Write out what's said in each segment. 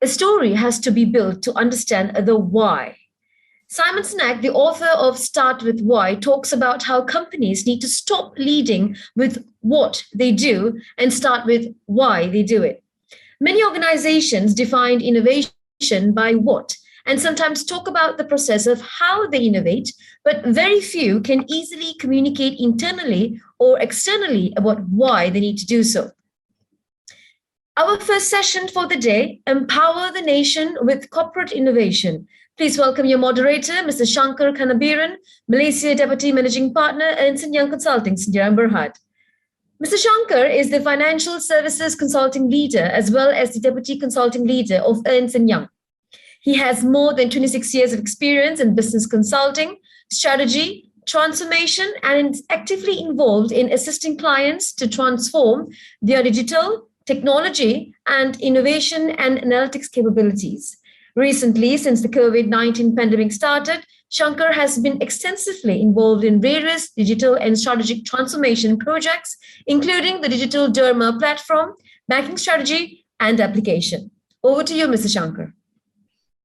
story has to be built to understand the why. Simon Sinek, the author of Start With Why, talks about how companies need to stop leading with what they do and start with why they do it. Many organizations define innovation by what and sometimes talk about the process of how they innovate, but very few can easily communicate internally or externally about why they need to do so. Our first session for the day, Empower the Nation with Corporate Innovation. Please welcome your moderator, Mr. Shankar Kanabiran, Malaysia Deputy Managing Partner, Ernst & Young Consulting, Sdn Berhad. Mr. Shankar is the Financial Services Consulting Leader as well as the Deputy Consulting Leader of Ernst & Young. He has more than 26 years of experience in business consulting, strategy, transformation, and is actively involved in assisting clients to transform their digital, technology, and innovation and analytics capabilities. Recently, since the COVID-19 pandemic started, Shankar has been extensively involved in various digital and strategic transformation projects, including the Digital Derma platform, banking strategy, and application. Over to you, Mr. Shankar.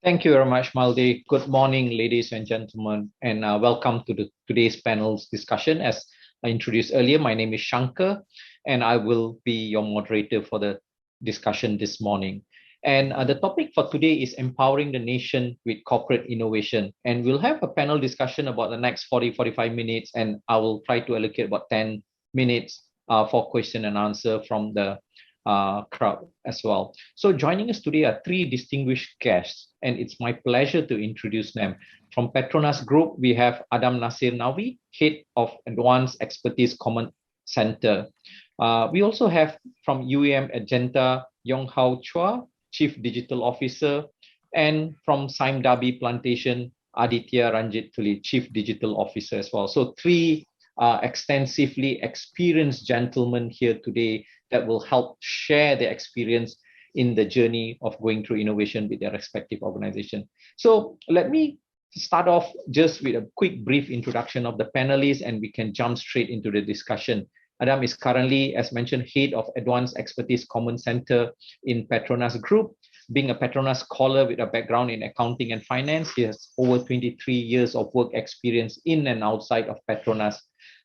Thank you very much, Maldi. Good morning, ladies and gentlemen, and welcome to today's panel's discussion. As I introduced earlier, my name is Shankar, and I will be your moderator for the discussion this morning. And the topic for today is empowering the nation with corporate innovation. And we'll have a panel discussion about the next 45 minutes, and I will try to allocate about 10 minutes for question and answer from the crowd as well. So joining us today are three distinguished guests, and it's my pleasure to introduce them. From PETRONAS Group, we have Adam Nasir Nawi, Head of Advanced Expertise Command Center. We also have from UAM Edgenta, Yong Hao Chua, Chief Digital Officer, and from Sime Darby Plantation, Aditya Ranjit Tuli, Chief Digital Officer as well. So three extensively experienced gentlemen here today that will help share their experience in the journey of going through innovation with their respective organization. So let me start off just with a quick brief introduction of the panelists, and we can jump straight into the discussion. Adam is currently, as mentioned, Head of Advanced Expertise Command Center in PETRONAS Group. Being a PETRONAS scholar with a background in accounting and finance, he has over 23 years of work experience in and outside of PETRONAS.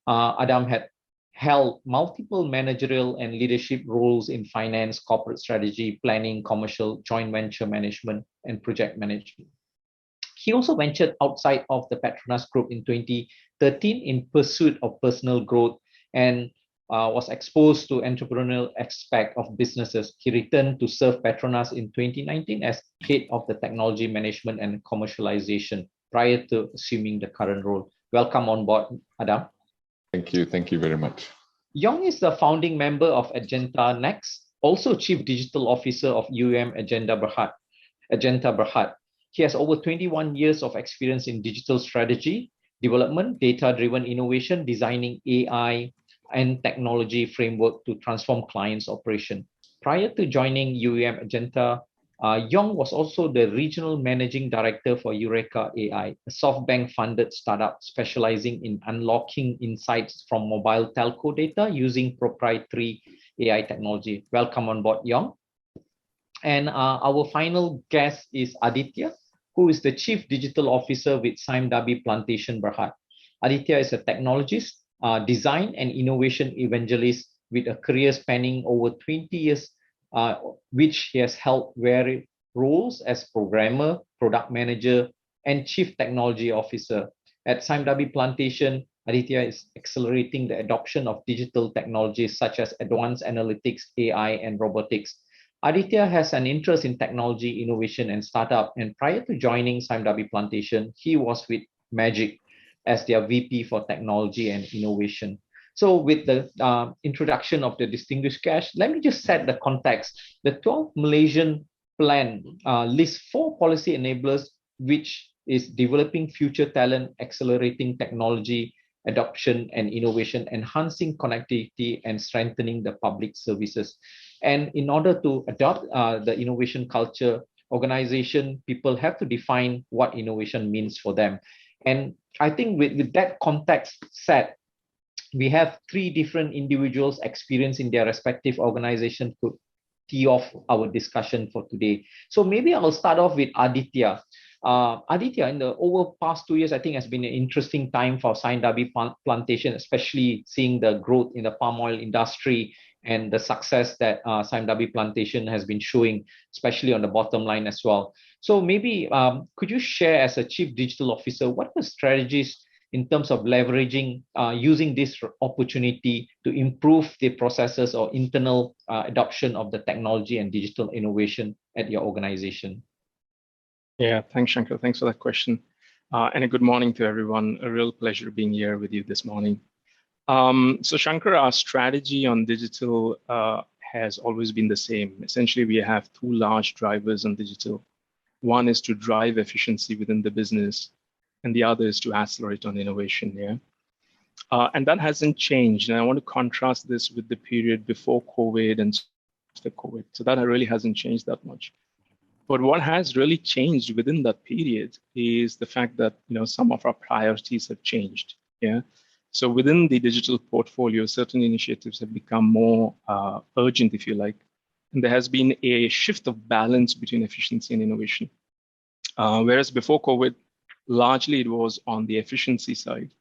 Adam had held multiple managerial and leadership roles in finance, corporate strategy, planning, commercial, joint venture management, and project management. He also ventured outside of the PETRONAS Group in 2013 in pursuit of personal growth and was exposed to entrepreneurial aspect of businesses. He returned to serve PETRONAS in 2019 as Head of the Technology Management and Commercialization prior to assuming the current role. Welcome on board, Adam. Thank you very much. Yong is the founding member of Edgenta Next, also Chief Digital Officer of UAM Edgenta Berhad. He has over 21 years of experience in digital strategy, development, data-driven innovation, designing AI and technology framework to transform clients' operation. Prior to joining UAM Edgenta, Yong was also the Regional Managing Director for Eureka AI, a SoftBank-funded startup specializing in unlocking insights from mobile telco data using proprietary AI technology. Welcome on board, Yong. And our final guest is Aditya, who is the Chief Digital Officer with Sime Darby Plantation Berhad. Aditya is a technologist, design and innovation evangelist with a career spanning over 20 years, which he has held varied roles as programmer, product manager, and chief technology officer. At Sime Darby Plantation, Aditya is accelerating the adoption of digital technologies such as advanced analytics, AI, and robotics. Aditya has an interest in technology, innovation, and startup. And prior to joining Sime Darby Plantation, he was with Magic as their VP for technology and innovation. So with the introduction of the distinguished guest, let me just set the context. The 12th Malaysian Plan lists 4 policy enablers, which is developing future talent, accelerating technology adoption and innovation, enhancing connectivity, and strengthening the public services. And in order to adopt the innovation culture, organization, people have to define what innovation means for them. And I think with that context set, we have 3 different individuals experience in their respective organization tee off our discussion for today. So maybe I'll start off with Aditya. Aditya, in the over past 2 years, I think has been an interesting time for Sime Darby Plantation, especially seeing the growth in the palm oil industry and the success that Sime Darby Plantation has been showing, especially on the bottom line as well. So maybe could you share, as a Chief Digital Officer, what are the strategies in terms of leveraging, using this opportunity to improve the processes or internal adoption of the technology and digital innovation at your organization? Yeah, thanks, Shankar. Thanks for that question. And a good morning to everyone. A real pleasure being here with you this morning. So Shankar, our strategy on digital has always been the same. Essentially, we have two large drivers on digital. One is to drive efficiency within the business, and the other is to accelerate on innovation. Yeah, and that hasn't changed. And I want to contrast this with the period before COVID and after COVID. So that really hasn't changed that much. But what has really changed within that period is the fact that some of our priorities have changed. Yeah. So within the digital portfolio, certain initiatives have become more urgent, if you like. And there has been a shift of balance between efficiency and innovation. Whereas before COVID, largely it was on the efficiency side.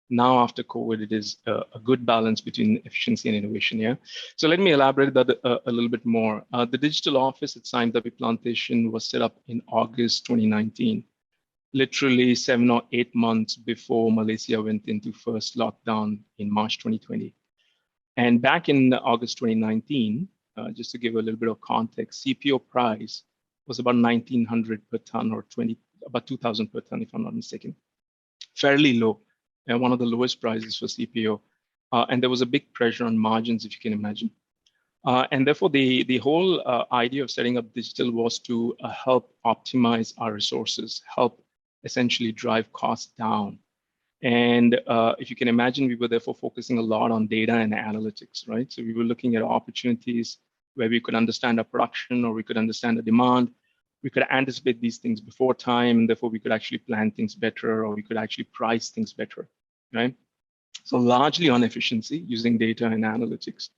Now, after COVID, it is a good balance between efficiency and innovation. Yeah. So let me elaborate that a little bit more. The digital office at Sime Darby Plantation was set up in August 2019, literally 7 or 8 months before Malaysia went into first lockdown in March 2020. And back in August 2019, just to give a little bit of context, CPO price was about 1,900 per ton, or about 2,000 per ton, if I'm not mistaken. Fairly low. And one of the lowest prices for CPO. And there was a big pressure on margins, if you can imagine. And therefore, the whole idea of setting up digital was to help optimize our resources, help essentially drive costs down. And if you can imagine, we were therefore focusing a lot on data and analytics, right? So we were looking at opportunities where we could understand our production, or we could understand the demand. We could anticipate these things before time, and therefore we could actually plan things better, or we could actually price things better, right? So largely on efficiency using data and analytics.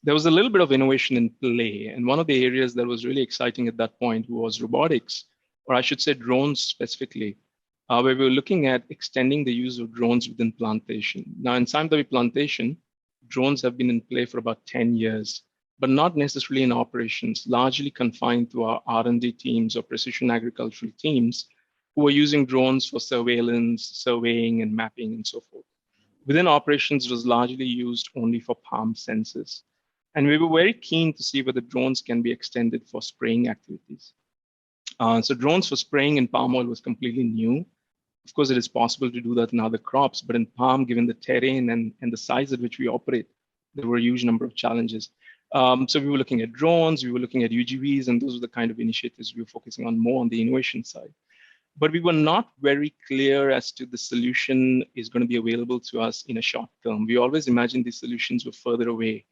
There was a little bit of innovation in play. And one of the areas that was really exciting at that point was robotics, or I should say drones specifically, where we were looking at extending the use of drones within plantation. Now in Sime Darby Plantation, drones have been in play for about 10 years. But not necessarily in operations, largely confined to our R&D teams or precision agricultural teams who are using drones for surveillance, surveying, and mapping, and so forth. Within operations, it was largely used only for palm sensors. And we were very keen to see whether drones can be extended for spraying activities. So drones for spraying in palm oil was completely new. Of course, it is possible to do that in other crops, but in palm, given the terrain and the size at which we operate, there were a huge number of challenges. So we were looking at drones, we were looking at UGVs, and those were the kind of initiatives we were focusing on more on the innovation side. But we were not very clear as to the solution is going to be available to us in a short term. We always imagined these solutions were further away.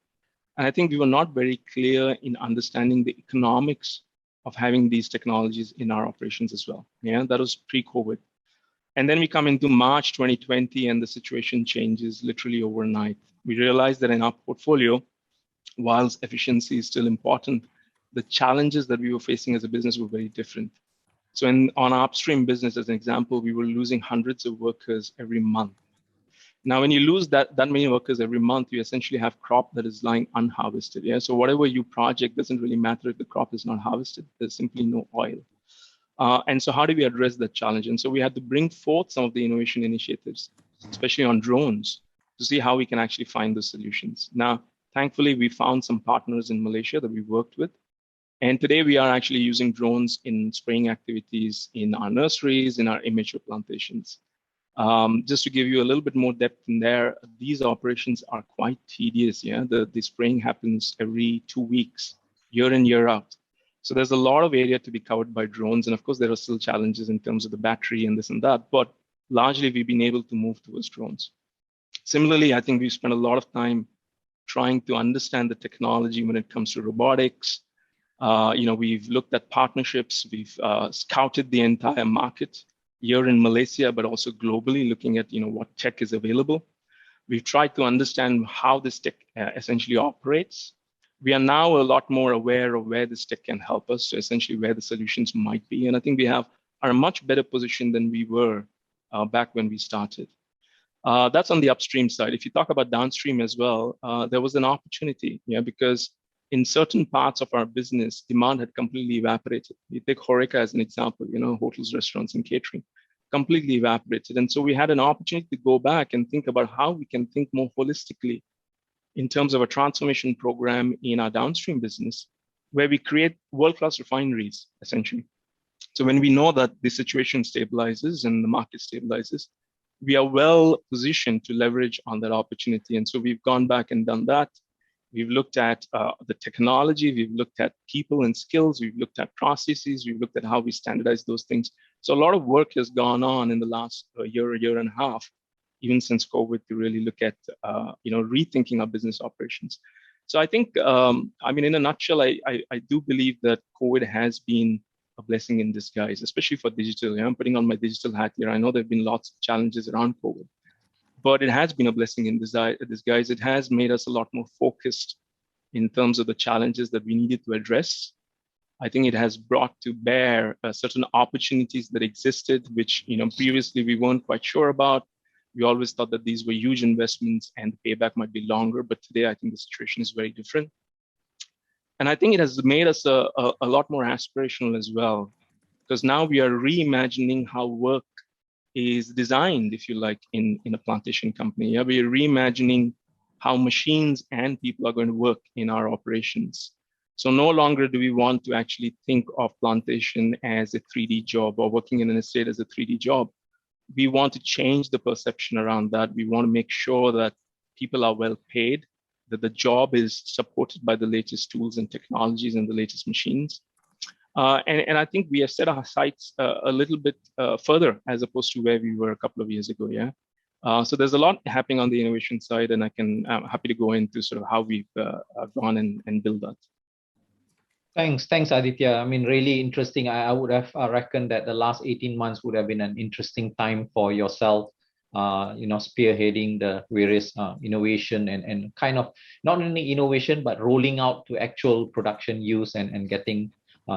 And I think we were not very clear in understanding the economics of having these technologies in our operations as well. Yeah, that was pre-COVID. And then we come into March 2020 and the situation changes literally overnight. We realized that in our portfolio, whilst efficiency is still important, the challenges that we were facing as a business were very different. So on our upstream business, as an example, we were losing hundreds of workers every month. Now, when you lose that many workers every month, you essentially have crop that is lying unharvested. Yeah. So whatever you project doesn't really matter if the crop is not harvested. There's simply no oil. And so how do we address that challenge? And so we had to bring forth some of the innovation initiatives, especially on drones, to see how we can actually find the solutions. Now, thankfully, we found some partners in Malaysia that we worked with. And today we are actually using drones in spraying activities in our nurseries, in our immature plantations. Just to give you a little bit more depth in there, these operations are quite tedious. Yeah, the spraying happens every 2 weeks, year in, year out. So there's a lot of area to be covered by drones. And of course, there are still challenges in terms of the battery and this and that, but largely we've been able to move towards drones. Similarly, I think we've spent a lot of time trying to understand the technology when it comes to robotics. We've looked at partnerships. We've scouted the entire market here in Malaysia, but also globally, looking at what tech is available. We've tried to understand how this tech essentially operates. We are now a lot more aware of where this tech can help us, so essentially where the solutions might be. And I think we are a much better position than we were back when we started. That's on the upstream side. If you talk about downstream as well, there was an opportunity, because in certain parts of our business, demand had completely evaporated. You take Horeca as an example, hotels, restaurants, and catering, completely evaporated. And so we had an opportunity to go back and think about how we can think more holistically in terms of a transformation program in our downstream business, where we create world-class refineries, essentially. So when we know that the situation stabilizes and the market stabilizes, we are well positioned to leverage on that opportunity. And so we've gone back and done that. We've looked at the technology, we've looked at people and skills, we've looked at processes, we've looked at how we standardize those things. So a lot of work has gone on in the last year and a half, even since COVID, to really look at rethinking our business operations. So I think, in a nutshell, I do believe that COVID has been a blessing in disguise, especially for digital. I'm putting on my digital hat here. I know there have been lots of challenges around COVID, but it has been a blessing in disguise. It has made us a lot more focused in terms of the challenges that we needed to address. I think it has brought to bear certain opportunities that existed, which previously we weren't quite sure about. We always thought that these were huge investments and the payback might be longer, but today I think the situation is very different. And I think it has made us a lot more aspirational as well, because now we are reimagining how work is designed, if you like, in a plantation company. Yeah, we are reimagining how machines and people are going to work in our operations. So no longer do we want to actually think of plantation as a 3D job or working in an estate as a 3D job. We want to change the perception around that. We want to make sure that people are well paid, that the job is supported by the latest tools and technologies and the latest machines. And I think we have set our sights a little bit further as opposed to where we were a couple of years ago. Yeah. So there's a lot happening on the innovation side, and I'm happy to go into sort of how we've gone and build that. Thanks, Aditya. Really interesting. I would have reckoned that the last 18 months would have been an interesting time for yourself, spearheading the various innovation and kind of not only innovation, but rolling out to actual production use and getting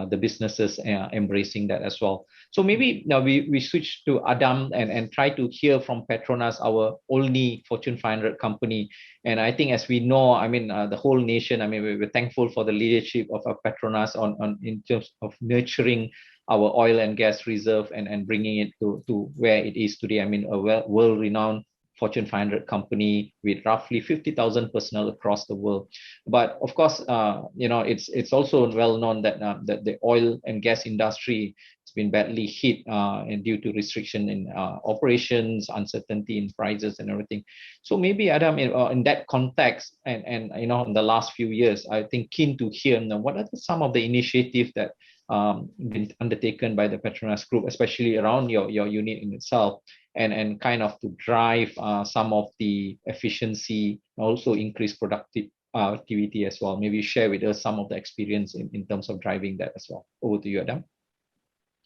the businesses embracing that as well. So maybe now we switch to Adam and try to hear from PETRONAS, our only Fortune 500 company. And I think, as we know, the whole nation, we're thankful for the leadership of PETRONAS on in terms of nurturing our oil and gas reserve and bringing it to where it is today. A world-renowned Fortune 500 company with roughly 50,000 personnel across the world. But of course, it's also well known that the oil and gas industry has been badly hit and due to restriction in operations, uncertainty in prices and everything. So maybe Adam, in that context, and in the last few years, I think keen to hear what are some of the initiatives that been undertaken by the PETRONAS Group, especially around your unit in itself, and kind of to drive some of the efficiency, also increase productivity as well. Maybe share with us some of the experience in terms of driving that as well. Over to you, Adam.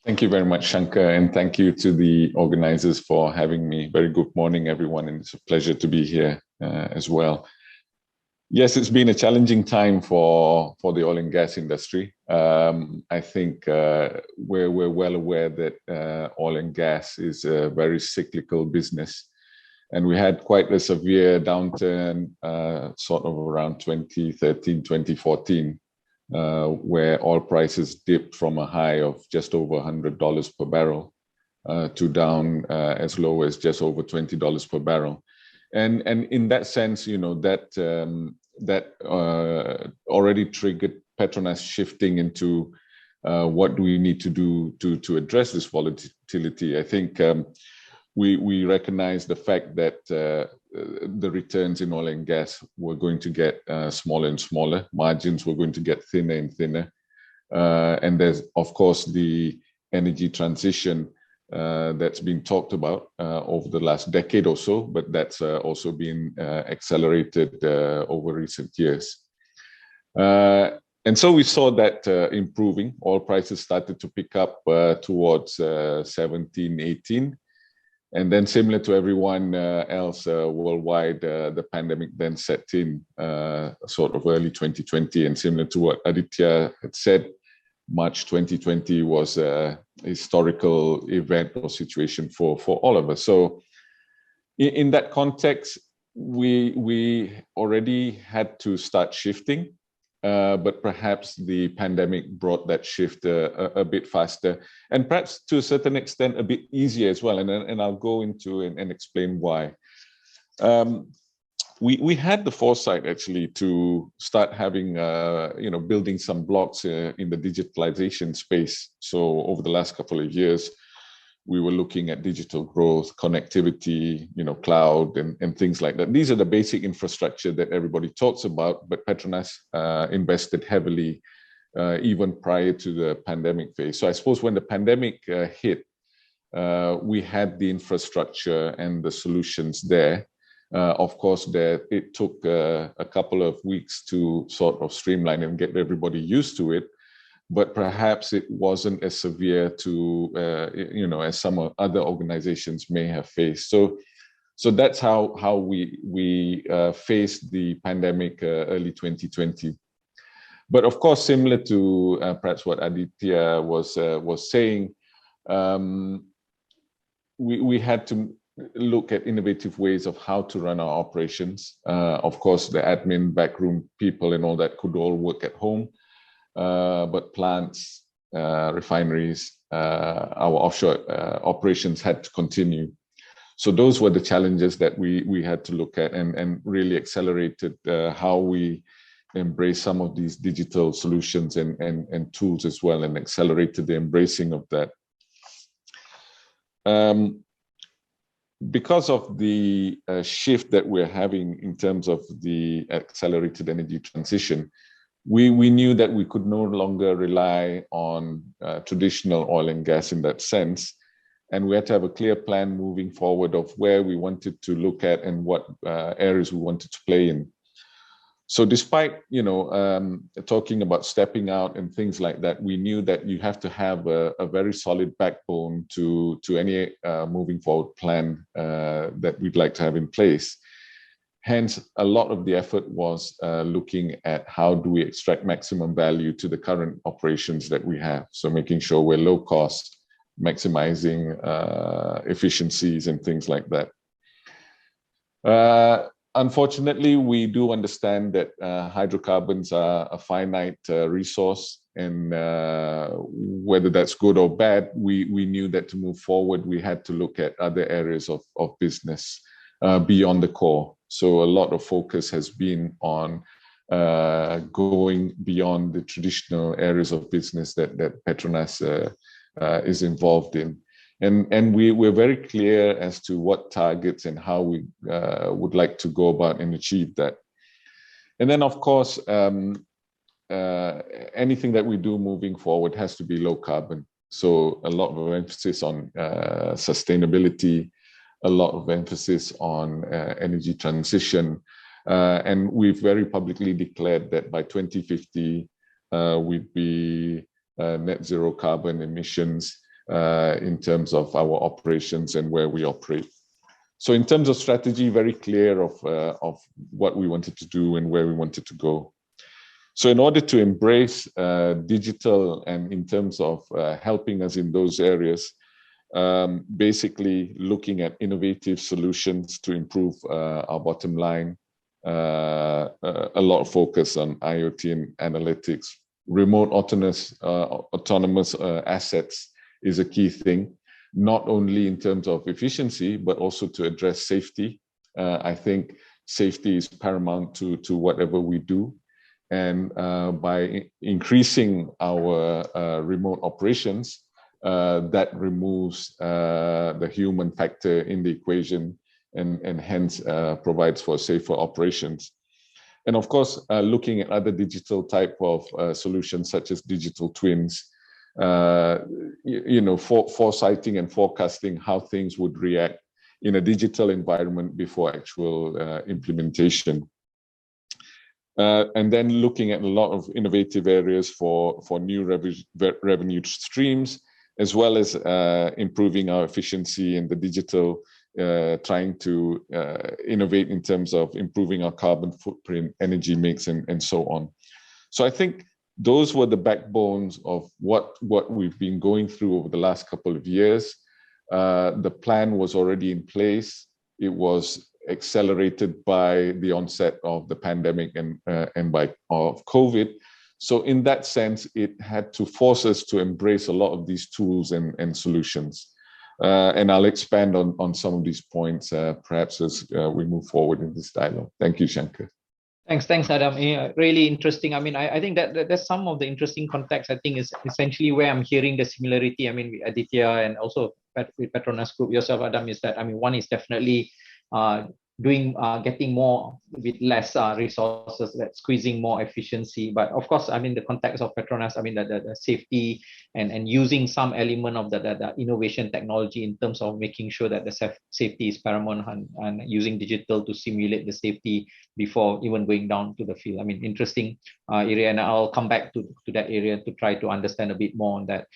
Thank you very much, Shankar, and thank you to the organizers for having me. Very good morning, everyone, and it's a pleasure to be here as well. Yes, it's been a challenging time for the oil and gas industry. I think we're well aware that oil and gas is a very cyclical business. And we had quite a severe downturn sort of around 2013, 2014, where oil prices dipped from a high of just over $100 per barrel to down as low as just over $20 per barrel. And in that sense, that already triggered PETRONAS shifting into what do we need to do to address this volatility. I think we recognize the fact that the returns in oil and gas were going to get smaller and smaller. Margins were going to get thinner and thinner. And there's, of course, the energy transition that's been talked about over the last decade or so, but that's also been accelerated over recent years. And so we saw that improving. Oil prices started to pick up towards 17, 18. And then similar to everyone else worldwide, the pandemic then set in sort of early 2020. And similar to what Aditya had said, March 2020 was a historical event or situation for all of us. So in that context, we already had to start shifting, but perhaps the pandemic brought that shift a bit faster, and perhaps to a certain extent a bit easier as well. And I'll go into and explain why. We had the foresight actually to start having, building some blocks in the digitalization space. So over the last couple of years, we were looking at digital growth, connectivity, cloud and things like that. These are the basic infrastructure that everybody talks about, but PETRONAS invested heavily even prior to the pandemic phase. So I suppose when the pandemic hit, we had the infrastructure and the solutions there. Of course, it took a couple of weeks to sort of streamline and get everybody used to it. But perhaps it wasn't as severe as some other organizations may have faced. So that's how we faced the pandemic early 2020. But of course, similar to perhaps what Aditya was saying, we had to look at innovative ways of how to run our operations. Of course, the admin, backroom people, and all that could all work at home. But plants, refineries, our offshore operations had to continue. So those were the challenges that we had to look at and really accelerated how we embrace some of these digital solutions and tools as well, and accelerated the embracing of that. Because of the shift that we're having in terms of the accelerated energy transition, we knew that we could no longer rely on traditional oil and gas in that sense. And we had to have a clear plan moving forward of where we wanted to look at and what areas we wanted to play in. So despite, talking about stepping out and things like that, we knew that you have to have a very solid backbone to any moving forward plan that we'd like to have in place. Hence, a lot of the effort was looking at how do we extract maximum value to the current operations that we have. So making sure we're low cost, maximizing efficiencies and things like that. Unfortunately, we do understand that hydrocarbons are a finite resource, and whether that's good or bad, we knew that to move forward, we had to look at other areas of business beyond the core. So a lot of focus has been on going beyond the traditional areas of business that PETRONAS is involved in. And we're very clear as to what targets and how we would like to go about and achieve that. And then, of course, anything that we do moving forward has to be low carbon. So a lot of emphasis on sustainability, a lot of emphasis on energy transition. And we've very publicly declared that by 2050, we'd be net zero carbon emissions in terms of our operations and where we operate. So in terms of strategy, very clear of what we wanted to do and where we wanted to go. So in order to embrace digital and in terms of helping us in those areas, basically looking at innovative solutions to improve our bottom line, a lot of focus on IoT and analytics, remote autonomous assets is a key thing, not only in terms of efficiency, but also to address safety. I think safety is paramount to whatever we do. And by increasing our remote operations, that removes the human factor in the equation and hence provides for safer operations. And of course, looking at other digital type of solutions such as digital twins, foresighting and forecasting how things would react in a digital environment before actual implementation. And then looking at a lot of innovative areas for new revenue streams as well as improving our efficiency in the digital, trying to innovate in terms of improving our carbon footprint, energy mix, and so on. So I think those were the backbones of what we've been going through over the last couple of years. The plan was already in place. It was accelerated by the onset of the pandemic and of COVID. So in that sense, it had to force us to embrace a lot of these tools and solutions. And I'll expand on some of these points perhaps as we move forward in this dialogue. Thank you, Shankar. Thanks, Adam. Yeah, really interesting. I mean, I think that there's some of the interesting context. I think is essentially where I'm hearing the similarity. I mean, with Aditya and also with PETRONAS Group, yourself, Adam, is that, I mean, one is definitely getting more with less resources, that squeezing more efficiency. But of course, I mean, the context of PETRONAS, I mean, the safety and using some element of the innovation technology in terms of making sure that the safety is paramount, and using digital to simulate the safety before even going down to the field. I mean, interesting area, and I'll come back to that area to try to understand a bit more on that.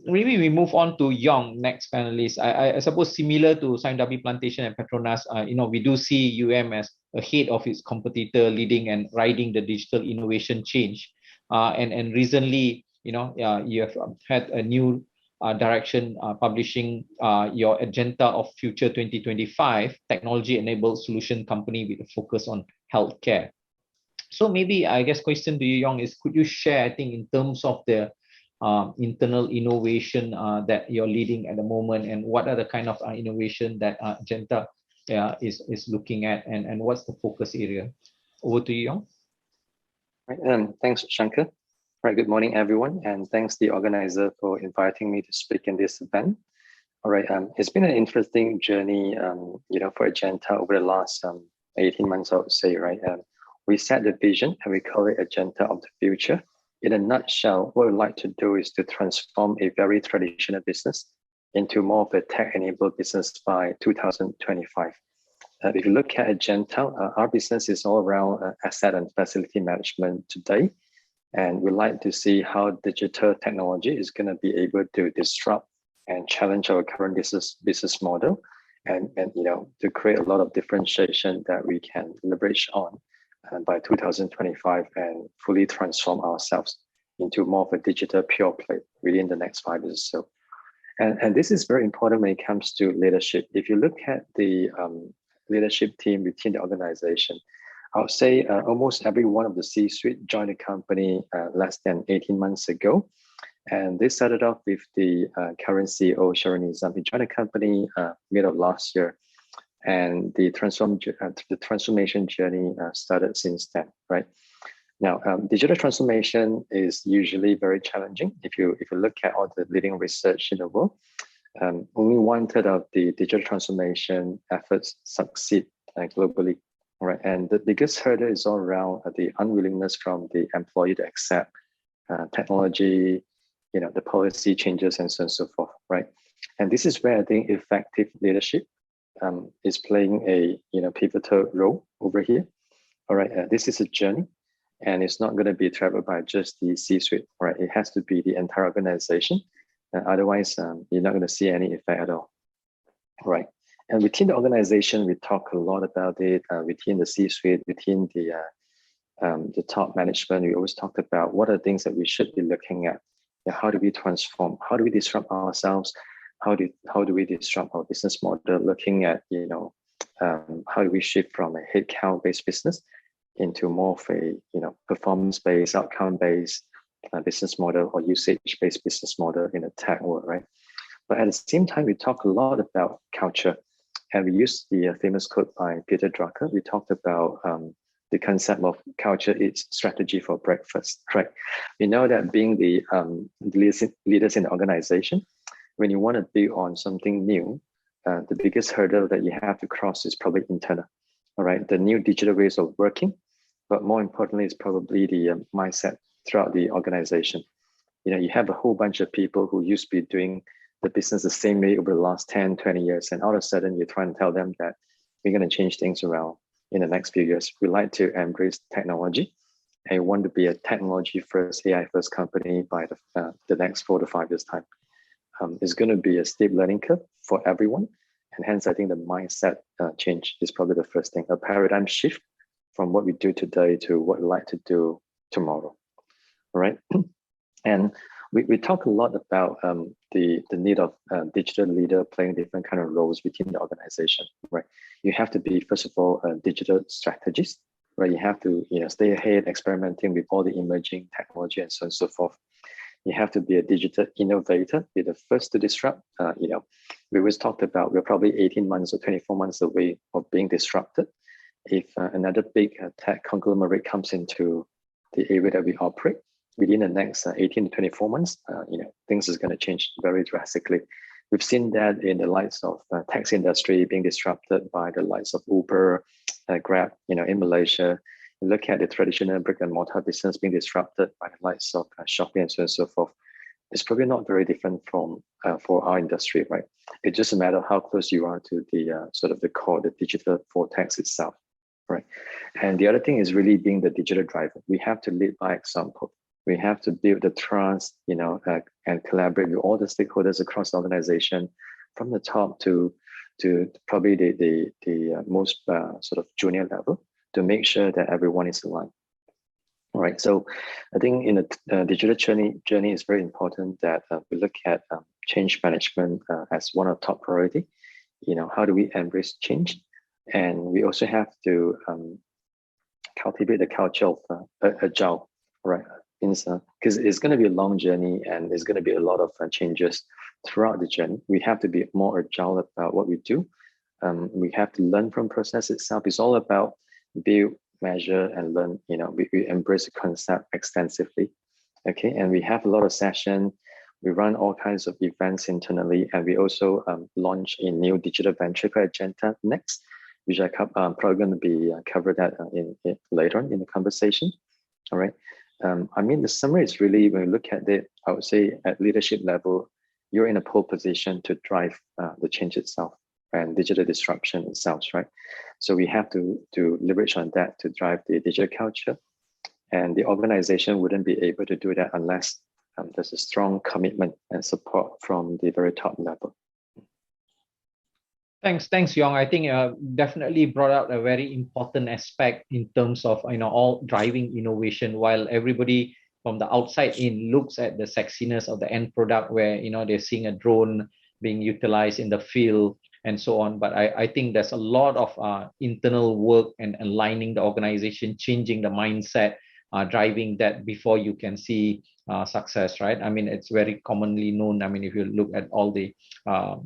Maybe we move on to Yong, next panelist. I suppose similar to Sime Darby Plantation and PETRONAS, we do see as ahead of its competitor, leading and riding the digital innovation change. And recently, you have had a new direction, publishing your Edgenta of Future 2025, technology-enabled solution company with a focus on healthcare. So maybe, I guess, question to you, Yong, is could you share, I think, in terms of the internal innovation that you're leading at the moment, and what are the kind of innovation that Edgenta is looking at, and what's the focus area? Over to you, Yong. Right, thanks, Shankar. Right, good morning, everyone, and thanks the organizer for inviting me to speak in this event. All right, it's been an interesting journey, for Edgenta over the last 18 months, I would say, right? We set the vision, and we call it Edgenta of the Future. In a nutshell, what we'd like to do is to transform a very traditional business into more of a tech-enabled business by 2025. If you look at Edgenta, our business is all around asset and facility management today. And we'd like to see how digital technology is going to be able to disrupt and challenge our current business model, and to create a lot of differentiation that we can leverage on by 2025 and fully transform ourselves into more of a digital pure play within the next 5 years or so. And this is very important when it comes to leadership. If you look at the leadership team within the organization, I would say almost every one of the C-suite joined the company less than 18 months ago. And they started off with the current CEO, Sharon Nizam. He joined the company mid of last year. And the transformation journey started since then, right? Now, digital transformation is usually very challenging. If you look at all the leading research in the world, only 1/3 of the digital transformation efforts succeed globally, right? And the biggest hurdle is all around the unwillingness from the employee to accept technology, the policy changes, and so on and so forth, right? And this is where I think effective leadership is playing a pivotal role over here. All right, this is a journey, and it's not going to be traveled by just the C-suite, right? It has to be the entire organization. Otherwise, you're not going to see any effect at all, right? And within the organization, we talk a lot about it. Within the C-suite, within the top management, we always talk about what are the things that we should be looking at. How do we transform? How do we disrupt ourselves? How do we disrupt our business model? Looking at how do we shift from a headcount-based business into more of a performance-based, outcome-based business model, or usage-based business model in a tech world, right? But at the same time, we talk a lot about culture, and we use the famous quote by Peter Drucker. We talked about the concept of culture eats strategy for breakfast, right? We know that being the leaders in the organization, when you want to build on something new, the biggest hurdle that you have to cross is probably internal, all right? The new digital ways of working, but more importantly, it's probably the mindset throughout the organization. You have a whole bunch of people who used to be doing the business the same way over the last 10, 20 years, and all of a sudden you're trying to tell them that we're going to change things around in the next few years. We like to embrace technology, and we want to be a technology first, AI first company by the next 4 to 5 years time. It's going to be a steep learning curve for everyone. And hence, I think the mindset change is probably the first thing, a paradigm shift from what we do today to what we like to do tomorrow. All right. And we talk a lot about the need of digital leader playing different kind of roles within the organization, right? You have to be, first of all, a digital strategist, right? You have to stay ahead, experimenting with all the emerging technology and so on and so forth. You have to be a digital innovator, be the first to disrupt. We always talked about we're probably 18 months or 24 months away of being disrupted. If another big tech conglomerate comes into the area that we operate, within the next 18 to 24 months, things is going to change very drastically. We've seen that in the likes of taxi industry being disrupted by the likes of Uber, Grab, in Malaysia. You look at the traditional brick and mortar business being disrupted by the likes of Shopee and so on and so forth. It's probably not very different from for our industry, right? It's just a matter of how close you are to the sort of the core, the digital vortex itself, right? And the other thing is really being the digital driver. We have to lead by example. We have to build the trust, and collaborate with all the stakeholders across the organization, from the top to probably the most sort of junior level, to make sure that everyone is aligned. All right. So I think in the digital journey is very important that we look at change management as one of top priority. How do we embrace change? And we also have to cultivate the culture of agile, right? Because it's going to be a long journey and there's going to be a lot of changes throughout the journey. We have to be more agile about what we do. We have to learn from process itself. It's all about build, measure, and learn. We embrace the concept extensively. Okay, and we have a lot of sessions. We run all kinds of events internally, and we also launch a new digital venture called Edgenta next, which I'm probably going to be covered that in later on in the conversation. All right. The summary is really, when we look at it, I would say at leadership level, you're in a pole position to drive the change itself and digital disruption itself, right? So we have to leverage on that to drive the digital culture. And the organization wouldn't be able to do that unless there's a strong commitment and support from the very top level. Thanks, Yong. I think definitely brought out a very important aspect in terms of all driving innovation. While everybody from the outside in looks at the sexiness of the end product, where they're seeing a drone being utilized in the field and so on. But I think there's a lot of internal work and aligning the organization, changing the mindset, driving that before you can see success, right? It's very commonly known. If you look at all the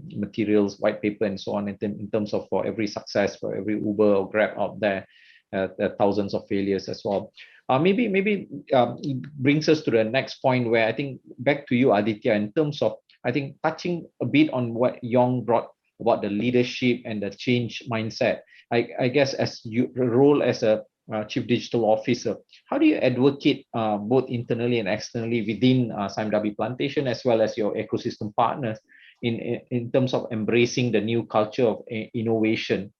materials, white paper and so on, in terms of for every success, for every Uber or Grab out there, there are thousands of failures as well. Maybe it brings us to the next point, where I think back to you, Aditya, in terms of, I think, touching a bit on what Yong brought about the leadership and the change mindset. I guess as your role as a Chief Digital Officer, how do you advocate both internally and externally within Sime Darby Plantation, as well as your ecosystem partners, in terms of embracing the new culture of innovation,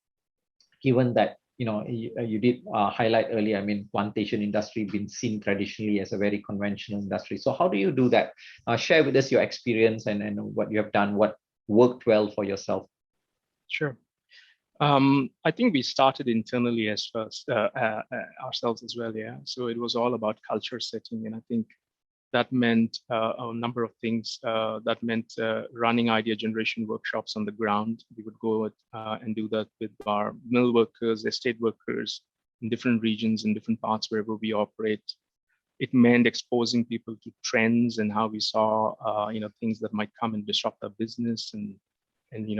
given that you did highlight earlier, plantation industry been seen traditionally as a very conventional industry. So how do you do that? Share with us your experience and what you have done, what worked well for yourself. Sure. I think we started internally as first ourselves as well. Yeah. So it was all about culture setting, and I think that meant a number of things. That meant running idea generation workshops on the ground. We would go and do that with our mill workers, estate workers in different regions, in different parts wherever we operate. It meant exposing people to trends and how we saw, things that might come and disrupt our business, and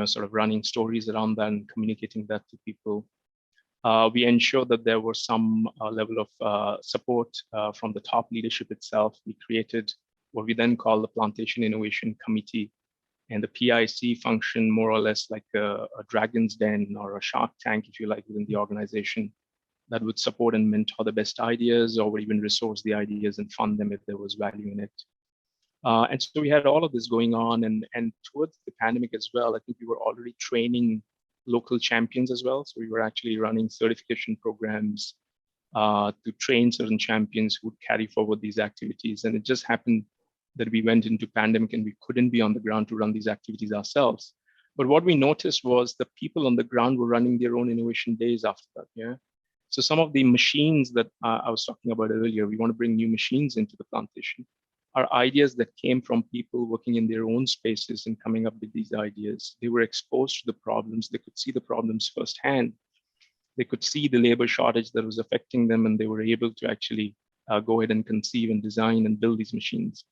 sort of running stories around that and communicating that to people. We ensured that there was some level of support from the top leadership itself. We created what we then call the Plantation Innovation Committee, and the PIC function more or less like a dragon's den or a shark tank, if you like, within the organization, that would support and mentor the best ideas, or would even resource the ideas and fund them if there was value in it. And so we had all of this going on, and towards the pandemic as well, I think we were already training local champions as well. So we were actually running certification programs to train certain champions who would carry forward these activities. And it just happened that we went into pandemic and we couldn't be on the ground to run these activities ourselves. But what we noticed was the people on the ground were running their own innovation days after that. Yeah. So some of the machines that I was talking about earlier, we want to bring new machines into the plantation, are ideas that came from people working in their own spaces and coming up with these ideas. They were exposed to the problems. They could see the problems firsthand. They could see the labor shortage that was affecting them, and they were able to actually go ahead and conceive and design and build these machines.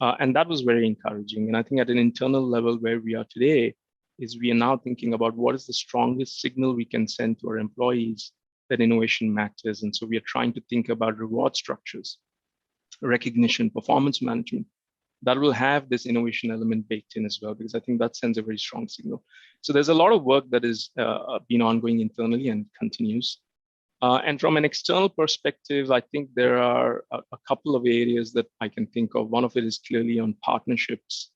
And that was very encouraging. And I think at an internal level where we are today is we are now thinking about what is the strongest signal we can send to our employees that innovation matters. And so we are trying to think about reward structures, recognition, performance management that will have this innovation element baked in as well, because I think that sends a very strong signal. So there's a lot of work that has been ongoing internally and continues. And from an external perspective, I think there are a couple of areas that I can think of. One of it is clearly on partnerships.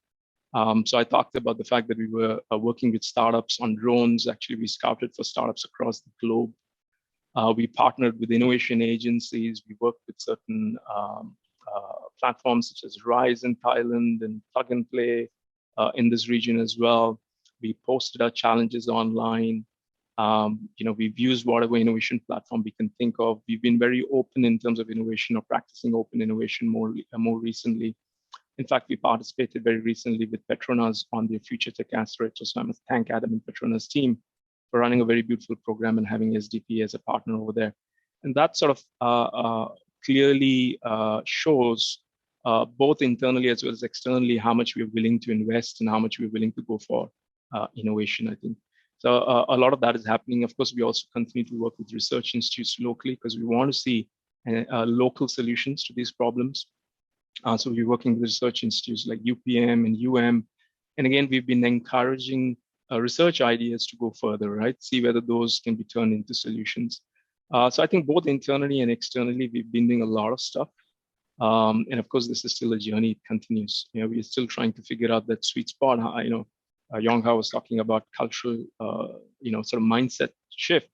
So I talked about the fact that we were working with startups on drones. Actually, we scouted for startups across the globe. We partnered with innovation agencies. We worked with certain platforms such as Rise in Thailand and Plug and Play in this region as well. We posted our challenges online. We've used whatever innovation platform we can think of. We've been very open in terms of innovation or practicing open innovation more recently. In fact, we participated very recently with PETRONAS on their Future Tech Accelerator. So I must thank Adam and PETRONAS team for running a very beautiful program and having SDP as a partner over there. And that sort of clearly shows both internally as well as externally how much we're willing to invest and how much we're willing to go for innovation, I think. So a lot of that is happening. Of course, we also continue to work with research institutes locally because we want to see local solutions to these problems. So we're working with research institutes like UPM and And again, we've been encouraging research ideas to go further, right? See whether those can be turned into solutions. So I think both internally and externally, we've been doing a lot of stuff. And of course, this is still a journey. It continues. We're still trying to figure out that sweet spot. Yonghao was talking about cultural, sort of mindset shift.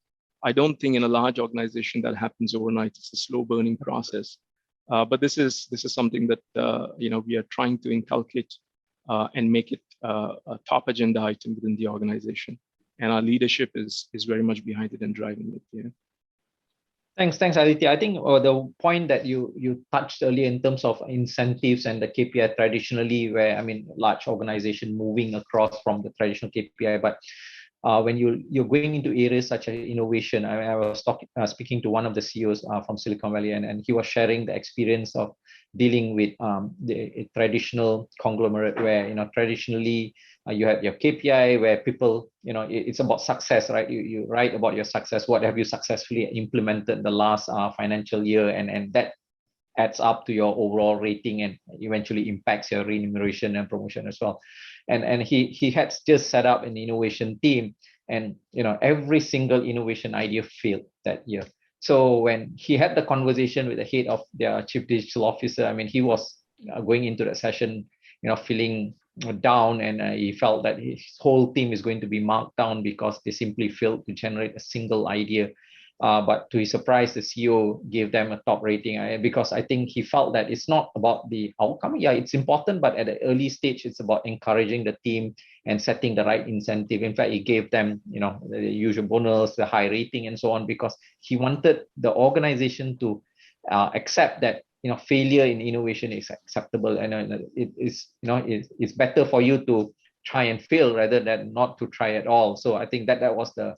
I don't think in a large organization that happens overnight. It's a slow burning process. But this is something that we are trying to inculcate and make it a top agenda item within the organization. And our leadership is very much behind it and driving it. Yeah. Thanks, Aditya. I think the point that you touched earlier in terms of incentives and the KPI traditionally, where large organization moving across from the traditional KPI, but when you're going into areas such as innovation, I was speaking to one of the CEOs from Silicon Valley, and he was sharing the experience of dealing with the traditional conglomerate where traditionally you have your KPI where people it's about success, right? You write about your success. What have you successfully implemented the last financial year, and that adds up to your overall rating and eventually impacts your remuneration and promotion as well. And he had just set up an innovation team, and every single innovation idea failed that year. So when he had the conversation with the head of their chief digital officer, he was going into that session, feeling down, and he felt that his whole team is going to be marked down because they simply failed to generate a single idea. But to his surprise, the CEO gave them a top rating because I think he felt that it's not about the outcome. Yeah, it's important, but at the early stage, it's about encouraging the team and setting the right incentive. In fact, he gave them, the usual bonus, the high rating, and so on, because he wanted the organization to accept that failure in innovation is acceptable, and it's better for you to try and fail rather than not to try at all. So I think that was the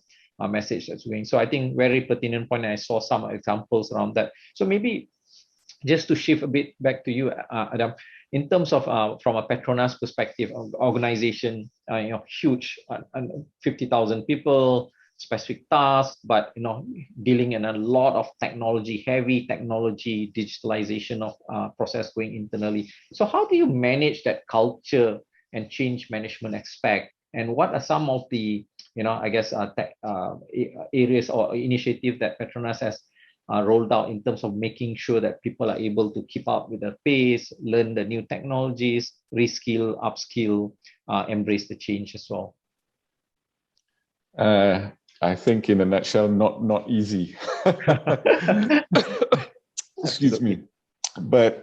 message that's going. So I think very pertinent point. I saw some examples around that. So maybe just to shift a bit back to you, Adam, in terms of from a PETRONAS perspective, organization, huge, 50,000 people, specific tasks, but dealing in a lot of technology, heavy technology, digitalization of process going internally. So how do you manage that culture and change management aspect? And what are some of the areas or initiatives that PETRONAS has rolled out in terms of making sure that people are able to keep up with the pace, learn the new technologies, reskill, upskill, embrace the change as well? I think in a nutshell, not easy. Excuse me. But